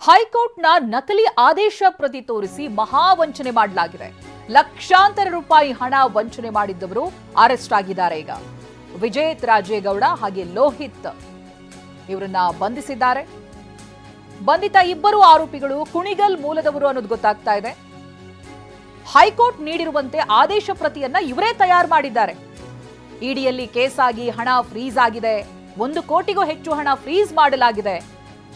ಹೈಕೋರ್ಟ್ನ ನಕಲಿ ಆದೇಶ ಪ್ರತಿ ತೋರಿಸಿ ಮಹಾವಂಚನೆ ಮಾಡಲಾಗಿದೆ. ಲಕ್ಷಾಂತರ ರೂಪಾಯಿ ಹಣ ವಂಚನೆ ಮಾಡಿದ್ದವರು ಅರೆಸ್ಟ್ ಆಗಿದ್ದಾರೆ. ಈಗ ವಿಜೇತ್ ರಾಜೇಗೌಡ ಹಾಗೆ ಲೋಹಿತ್ ಇವರನ್ನ ಬಂಧಿಸಿದ್ದಾರೆ. ಬಂಧಿತ ಇಬ್ಬರು ಆರೋಪಿಗಳು ಕುಣಿಗಲ್ ಮೂಲದವರು ಅನ್ನೋದು ಗೊತ್ತಾಗ್ತಾ ಇದೆ. ಹೈಕೋರ್ಟ್ ನೀಡಿರುವಂತೆ ಆದೇಶ ಪ್ರತಿಯನ್ನ ಇವರೇ ತಯಾರು ಮಾಡಿದ್ದಾರೆ. ಇಡಿಯಲ್ಲಿ ಕೇಸ್ ಆಗಿ ಹಣ ಫ್ರೀಸ್ ಆಗಿದೆ. 1 ಕೋಟಿಗೂ ಹೆಚ್ಚು ಹಣ ಫ್ರೀಸ್ ಮಾಡಲಾಗಿದೆ.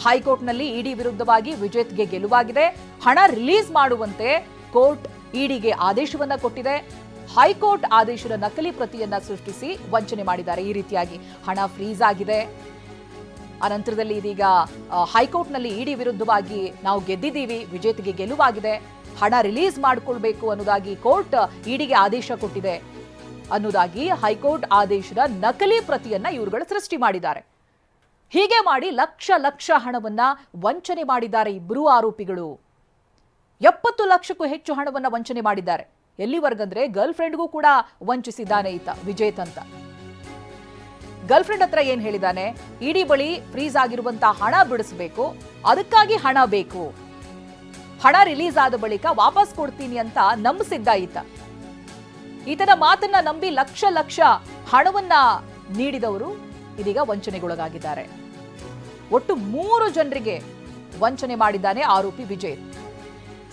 ಹೈಕೋರ್ಟ್ನಲ್ಲಿ ಇಡಿ ವಿರುದ್ಧವಾಗಿ ವಿಜೇತ್ಗೆ ಗೆಲುವಾಗಿದೆ. ಹಣ ರಿಲೀಸ್ ಮಾಡುವಂತೆ ಕೋರ್ಟ್ ಇಡಿಗೆ ಆದೇಶವನ್ನ ಕೊಟ್ಟಿದೆ. ಹೈಕೋರ್ಟ್ ಆದೇಶದ ನಕಲಿ ಪ್ರತಿಯನ್ನ ಸೃಷ್ಟಿಸಿ ವಂಚನೆ ಮಾಡಿದ್ದಾರೆ. ಈ ರೀತಿಯಾಗಿ ಹಣ ಫ್ರೀಸ್ ಆಗಿದೆ. ಅನಂತರದಲ್ಲಿ ಇದೀಗ ಹೈಕೋರ್ಟ್ನಲ್ಲಿ ಇಡಿ ವಿರುದ್ಧವಾಗಿ ನಾವು ಗೆದ್ದಿದ್ದೀವಿ, ವಿಜೇತ್ಗೆ ಗೆಲುವಾಗಿದೆ, ಹಣ ರಿಲೀಸ್ ಮಾಡಿಕೊಳ್ಬೇಕು ಅನ್ನೋದಾಗಿ ಕೋರ್ಟ್ ಇಡಿಗೆ ಆದೇಶ ಕೊಟ್ಟಿದೆ ಅನ್ನೋದಾಗಿ ಹೈಕೋರ್ಟ್ ಆದೇಶದ ನಕಲಿ ಪ್ರತಿಯನ್ನ ಇವರುಗಳು ಸೃಷ್ಟಿ ಮಾಡಿದ್ದಾರೆ. ಹೀಗೆ ಮಾಡಿ ಲಕ್ಷ ಹಣವನ್ನ ವಂಚನೆ ಮಾಡಿದ್ದಾರೆ ಇಬ್ಬರು ಆರೋಪಿಗಳು. 70 ಲಕ್ಷಕ್ಕೂ ಹೆಚ್ಚು ಹಣವನ್ನ ವಂಚನೆ ಮಾಡಿದ್ದಾರೆ. ಎಲ್ಲಿವರೆಗಂದ್ರೆ ಗರ್ಲ್ ಫ್ರೆಂಡ್ಗೂ ಕೂಡ ವಂಚಿಸಿದ್ದಾನೆ ಈತ ವಿಜೇತ್ ಅಂತ. ಗರ್ಲ್ ಫ್ರೆಂಡ್ ಹತ್ರ ಏನ್ ಹೇಳಿದಾನೆ, ಇಡಿ ಬಳಿ ಫ್ರೀಸ್ ಆಗಿರುವಂತಹ ಹಣ ಬಿಡಿಸಬೇಕು, ಅದಕ್ಕಾಗಿ ಹಣ ಬೇಕು, ಹಣ ರಿಲೀಸ್ ಆದ ಬಳಿಕ ವಾಪಸ್ ಕೊಡ್ತೀನಿ ಅಂತ ನಂಬಿಸಿದ್ದ ಈತ. ಈತನ ಮಾತನ್ನ ನಂಬಿ ಲಕ್ಷ ಹಣವನ್ನ ನೀಡಿದವರು ಇದೀಗ ವಂಚನೆಗೊಳಗಾಗಿದ್ದಾರೆ. ಒಟ್ಟು 3 ಜನರಿಗೆ ವಂಚನೆ ಮಾಡಿದ್ದಾನೆ ಆರೋಪಿ ವಿಜೇತ್.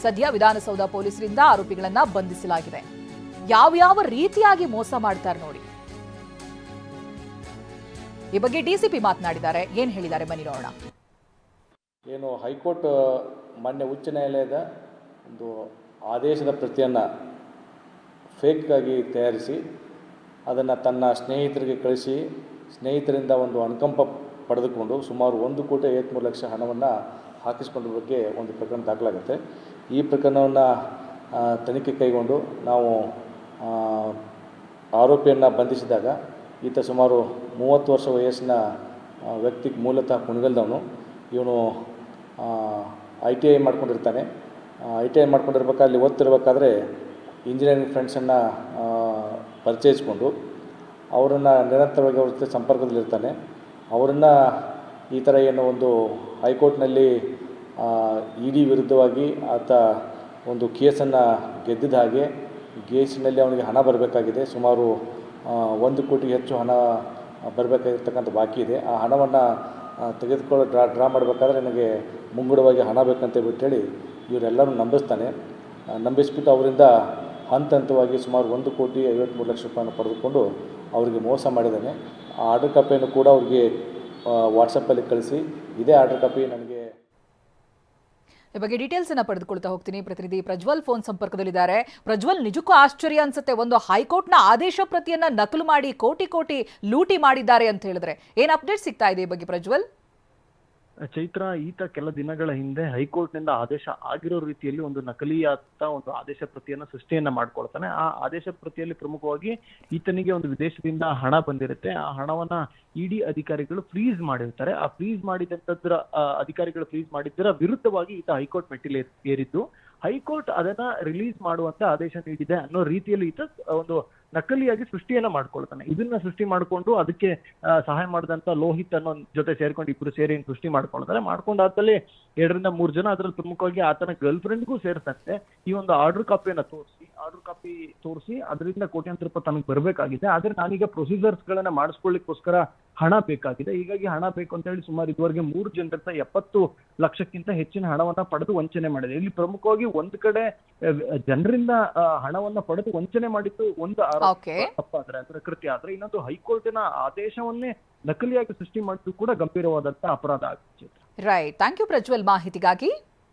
ಸದ್ಯ ವಿಧಾನಸೌಧ ಪೊಲೀಸರಿಂದ ಆರೋಪಿಗಳನ್ನ ಬಂಧಿಸಲಾಗಿದೆ. ಯಾವ ರೀತಿಯಾಗಿ ಮೋಸ ಮಾಡ್ತಾರೆ ನೋಡಿ. ಈ ಬಗ್ಗೆ ಡಿಸಿಪಿ ಮಾತನಾಡಿದ್ದಾರೆ. ಏನ್ ಹೇಳಿದ್ದಾರೆ ಬನ್ನಿ ನೋಡೋಣ. ಏನು ಹೈಕೋರ್ಟ್ ಮಾನ್ಯ ಉಚ್ಚ ನ್ಯಾಯಾಲಯದ ಒಂದು ಆದೇಶದ ಪ್ರತಿಯನ್ನು ಫೇಕ್ ಆಗಿ ತಯಾರಿಸಿ ಅದನ್ನು ತನ್ನ ಸ್ನೇಹಿತರಿಗೆ ಕಳಿಸಿ ಸ್ನೇಹಿತರಿಂದ ಒಂದು ಅನುಕಂಪ ಪಡೆದುಕೊಂಡು ಸುಮಾರು 1,53,00,000 ಹಣವನ್ನು ಹಾಕಿಸಿಕೊಂಡ ಬಗ್ಗೆ ಒಂದು ಪ್ರಕರಣ ದಾಖಲಾಗುತ್ತೆ. ಈ ಪ್ರಕರಣವನ್ನು ತನಿಖೆ ಕೈಗೊಂಡು ನಾವು ಆರೋಪಿಯನ್ನು ಬಂಧಿಸಿದಾಗ ಈತ ಸುಮಾರು 30 ವರ್ಷ ವಯಸ್ಸಿನ ವ್ಯಕ್ತಿ, ಮೂಲತಃ ಕುಣಿಗಲ್ದವನು. ಇವನು ITI ಮಾಡ್ಕೊಂಡಿರ್ತಾನೆ. ITI ಮಾಡ್ಕೊಂಡಿರ್ಬೇಕಾದ್ರೆ ಅಲ್ಲಿ ಓದ್ತಿರ್ಬೇಕಾದ್ರೆ ಇಂಜಿನಿಯರಿಂಗ್ ಫ್ರೆಂಡ್ಸನ್ನು ಪರಿಚಯಿಸಿಕೊಂಡು ಅವರನ್ನು ನಿರಂತರವಾಗಿ ಅವ್ರ ಜೊತೆ ಸಂಪರ್ಕದಲ್ಲಿರ್ತಾನೆ. ಅವರನ್ನು ಈ ಥರ ಏನು ಒಂದು ಹೈಕೋರ್ಟ್ನಲ್ಲಿ ಇಡಿ ವಿರುದ್ಧವಾಗಿ ಆತ ಒಂದು ಕೇಸನ್ನು ಗೆದ್ದಿದ್ದ ಹಾಗೆ ಕೇಸಿನಲ್ಲಿ ಅವನಿಗೆ ಹಣ ಬರಬೇಕಾಗಿದೆ. ಸುಮಾರು 1 ಕೋಟಿಗೆ ಹೆಚ್ಚು ಹಣ ಬರಬೇಕಾಗಿರ್ತಕ್ಕಂಥ ಬಾಕಿ ಇದೆ. ಆ ಹಣವನ್ನು ತೆಗೆದುಕೊಳ್ಳೋ ಡ್ರಾ ಮಾಡಬೇಕಾದ್ರೆ ನನಗೆ ಮುಂಗಡವಾಗಿ ಹಣ ಬೇಕಂತ ಬಿಟ್ಟೇಳಿ ಇವರೆಲ್ಲರೂ ನಂಬಿಸ್ಬಿಟ್ಟು ಅವರಿಂದ ಹಂತವಾಗಿ ಸುಮಾರು 1,53,00,000 ರೂಪಾಯಿನ ಪಡೆದುಕೊಂಡು ಅವರಿಗೆ ಮೋಸ ಮಾಡಿದ್ದಾನೆ. ಆ ಆರ್ಡರ್ ಕಾಪಿಯನ್ನು ಕೂಡ ಅವರಿಗೆ ವಾಟ್ಸಪ್ಪಲ್ಲಿ ಕಳಿಸಿ ಇದೇ ಆರ್ಡರ್ ಕಾಪಿ ನನಗೆ. ಈ ಬಗ್ಗೆ ಡೀಟೇಲ್ಸ್ ಅನ್ನ ಪಡೆದುಕೊಳ್ತಾ ಹೋಗ್ತೀನಿ. ಪ್ರತಿನಿಧಿ ಪ್ರಜ್ವಲ್ ಫೋನ್ ಸಂಪರ್ಕದಲ್ಲಿದ್ದಾರೆ. ಪ್ರಜ್ವಲ್, ನಿಜಕ್ಕೂ ಆಶ್ಚರ್ಯ ಅನ್ಸುತ್ತೆ. ಒಂದು ಹೈಕೋರ್ಟ್ನ ಆದೇಶ ಪ್ರತಿಯನ್ನ ನಕಲು ಮಾಡಿ ಕೋಟಿ ಲೂಟಿ ಮಾಡಿದ್ದಾರೆ ಅಂತ ಹೇಳಿದ್ರೆ ಏನ್ ಅಪ್ಡೇಟ್ ಸಿಗ್ತಾ ಇದೆ ಈ ಬಗ್ಗೆ ಪ್ರಜ್ವಲ್? ಚೈತ್ರ, ಈತ ಕೆಲ ದಿನಗಳ ಹಿಂದೆ ಹೈಕೋರ್ಟ್ನಿಂದ ಆದೇಶ ಆಗಿರೋ ರೀತಿಯಲ್ಲಿ ಒಂದು ನಕಲಿಯಾದ ಒಂದು ಆದೇಶ ಪ್ರತಿಯನ್ನ ಸೃಷ್ಟಿಯನ್ನ ಮಾಡ್ಕೊಳ್ತಾನೆ. ಆ ಆದೇಶ ಪ್ರತಿಯಲ್ಲಿ ಪ್ರಮುಖವಾಗಿ ಈತನಿಗೆ ಒಂದು ವಿದೇಶದಿಂದ ಹಣ ಬಂದಿರುತ್ತೆ. ಆ ಹಣವನ್ನ ಇಡಿ ಅಧಿಕಾರಿಗಳು ಫ್ರೀಸ್ ಮಾಡಿರ್ತಾರೆ. ಆ ಫ್ರೀಸ್ ಮಾಡಿದಂತದ್ರ ಅಧಿಕಾರಿಗಳು ಫ್ರೀಸ್ ಮಾಡಿದ್ದರ ವಿರುದ್ಧವಾಗಿ ಈತ ಹೈಕೋರ್ಟ್ ಮೆಟ್ಟಿಲು ಏರಿದ್ದು ಹೈಕೋರ್ಟ್ ಅದನ್ನ ರಿಲೀಸ್ ಮಾಡುವಂತ ಆದೇಶ ನೀಡಿದೆ ಅನ್ನೋ ರೀತಿಯಲ್ಲಿ ಈತ ಒಂದು ನಕಲಿಯಾಗಿ ಸೃಷ್ಟಿಯನ್ನ ಮಾಡ್ಕೊಳ್ತಾನೆ. ಇದನ್ನ ಸೃಷ್ಟಿ ಮಾಡ್ಕೊಂಡು ಅದಕ್ಕೆ ಸಹಾಯ ಮಾಡಿದಂತ ಲೋಹಿತ್ ಅನ್ನೋ ಜೊತೆ ಸೇರ್ಕೊಂಡು ಇಬ್ರು ಸೇರಿ ಸೃಷ್ಟಿ ಮಾಡ್ಕೊಳ್ತಾರೆ. ಮಾಡ್ಕೊಂಡಾದ್ಮೇಲೆ 2 ರಿಂದ 3 ಜನ ಅದ್ರಲ್ಲಿ ಪ್ರಮುಖವಾಗಿ ಆತನ ಗರ್ಲ್ ಫ್ರೆಂಡ್ಗೂ ಸೇರಿದಂತೆ ಈ ಒಂದು ಆರ್ಡರ್ ಕಾಪಿಯನ್ನ ತೋರಿಸಿ ಅದರಿಂದ ಕೋಟ್ಯಾಂತರ ರೂಪಾಯಿ ತನಗೆ ಬರಬೇಕಾಗಿದೆ. ಆದ್ರೆ ನಾನೀಗ ಪ್ರೊಸೀಜರ್ಸ್ ಗಳನ್ನ ಮಾಡಿಸ್ಕೊಳ್ಳಿಕ್ಕೋಸ್ಕರ ಹಣ ಬೇಕಾಗಿದೆ, ಹೀಗಾಗಿ ಹಣ ಬೇಕು ಅಂತ ಹೇಳಿ ಸುಮಾರು ಇದುವರೆಗೆ 3 ಜನರಿಂದ 70 ಲಕ್ಷಕ್ಕಿಂತ ಹೆಚ್ಚಿನ ಹಣವನ್ನ ಪಡೆದು ವಂಚನೆ ಮಾಡಿದೆ. ಇಲ್ಲಿ ಪ್ರಮುಖವಾಗಿ ಒಂದ್ ಕಡೆ ಜನರಿಂದ ಹಣವನ್ನ ಪಡೆದು ವಂಚನೆ ಮಾಡಿದ್ದು ಒಂದು ತಪ್ಪಾದ್ರೆ ಅಂದ್ರೆ ಕೃತ್ಯ ಆದ್ರೆ, ಇನ್ನೊಂದು ಹೈಕೋರ್ಟಿನ ಆದೇಶವನ್ನೇ ನಕಲಿಯಾಗಿ ಸೃಷ್ಟಿ ಮಾಡಿದ್ದು ಕೂಡ ಗಂಭೀರವಾದಂತ ಅಪರಾಧ ಆಗುತ್ತೆ. ರೈಟ್, ಥ್ಯಾಂಕ್ ಯು ಪ್ರಜ್ವಲ್ ಮಾಹಿತಿಗಾಗಿ.